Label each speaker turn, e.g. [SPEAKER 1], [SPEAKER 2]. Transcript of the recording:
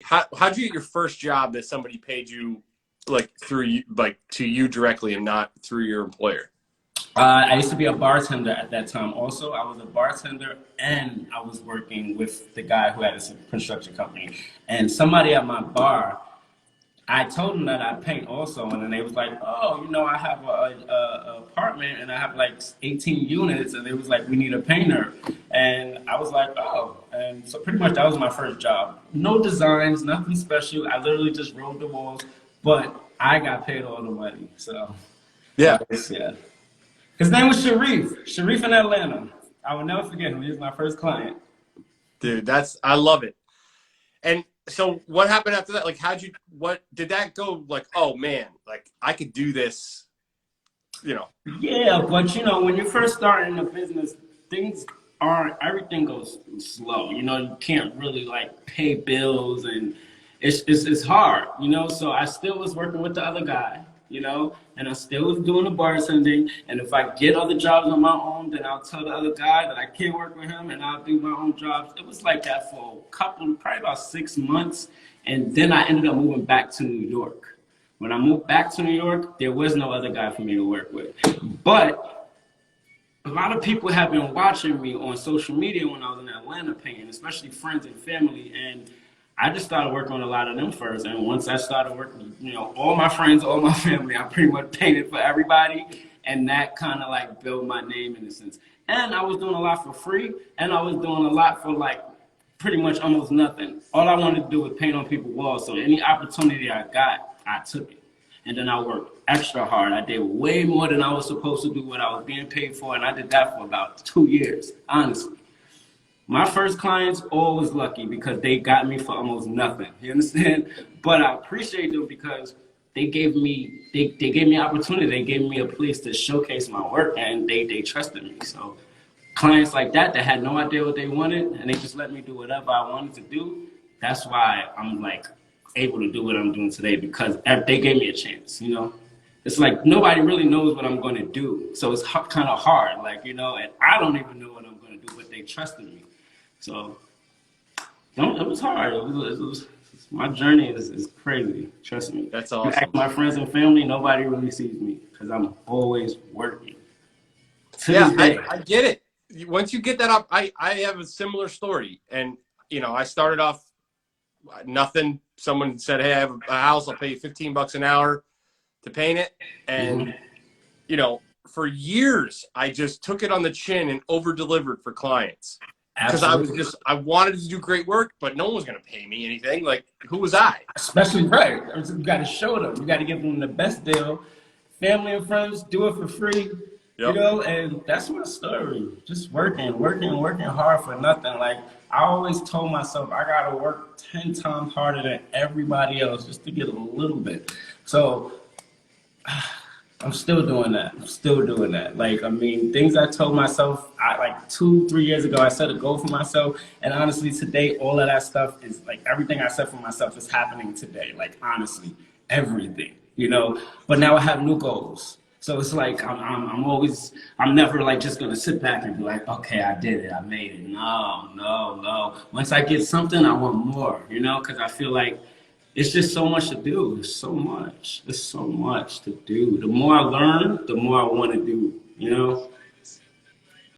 [SPEAKER 1] how'd you get your first job that somebody paid you like through you, like to you directly and not through your employer?
[SPEAKER 2] I used to be a bartender at that time. Also, I was a bartender and I was working with the guy who had a construction company. And somebody at my bar, I told them that I paint also, and then they was like, "Oh, you know, I have a apartment and I have like 18 units," and they was like, "We need a painter," and I was like, "Oh," and so pretty much that was my first job. No designs, nothing special. I literally just wrote the walls, but I got paid all the money. So
[SPEAKER 1] Yeah.
[SPEAKER 2] yeah. His name was Sharif. Sharif in Atlanta. I will never forget him. He was my first client.
[SPEAKER 1] Dude, I love it. And so what happened after that? Like, what did that go like, oh man, like I could do this, you know?
[SPEAKER 2] Yeah, but you know, when you first start in a business, everything goes slow. You know, you can't really like pay bills and it's hard, you know? So I still was working with the other guy, you know, and I still was doing the bartending. And if I get other jobs on my own, then I'll tell the other guy that I can't work with him and I'll do my own jobs. It was like that for probably about 6 months. And then I ended up moving back to New York. When I moved back to New York, there was no other guy for me to work with. But a lot of people have been watching me on social media when I was in Atlanta painting, especially friends and family. And I just started working on a lot of them first. And once I started working, you know, all my friends, all my family, I pretty much painted for everybody. And that kind of like built my name in a sense. And I was doing a lot for free. And I was doing a lot for like pretty much almost nothing. All I wanted to do was paint on people's walls. So any opportunity I got, I took it. And then I worked extra hard. I did way more than I was supposed to do, what I was being paid for. And I did that for about 2 years, honestly. My first clients always lucky because they got me for almost nothing. You understand? But I appreciate them because they gave me opportunity. They gave me a place to showcase my work, and they trusted me. So clients like that had no idea what they wanted, and they just let me do whatever I wanted to do. That's why I'm like able to do what I'm doing today, because they gave me a chance. You know, it's like nobody really knows what I'm going to do, so it's kind of hard. Like, you know, and I don't even know what I'm going to do, but they trusted me. So it was hard. My journey is crazy. Trust me.
[SPEAKER 1] That's awesome.
[SPEAKER 2] Ask my friends and family, nobody really sees me because I'm always working.
[SPEAKER 1] Yeah, I get it. Once you get that up, I have a similar story. And, you know, I started off nothing. Someone said, hey, I have a house. I'll pay you $15 an hour to paint it. And, you know, for years, I just took it on the chin and over-delivered for clients. Because I wanted to do great work, but no one was going to pay me anything. Like, who was I?
[SPEAKER 2] Especially, right. You got to show them. You got to give them the best deal. Family and friends, do it for free. Yep. You know, and that's my story. Just working hard for nothing. Like, I always told myself I got to work 10 times harder than everybody else just to get a little bit. So I'm still doing that. Like, I mean, things I told myself, like 2-3 years ago, I set a goal for myself. And honestly, today, all of that stuff is like everything I set for myself is happening today. Like, honestly, everything, you know, but now I have new goals. So it's like, I'm never like just going to sit back and be like, okay, I did it. I made it. No. Once I get something, I want more, you know, because I feel like it's just so much to do. There's so much to do. The more I learn, the more I want to do, you know?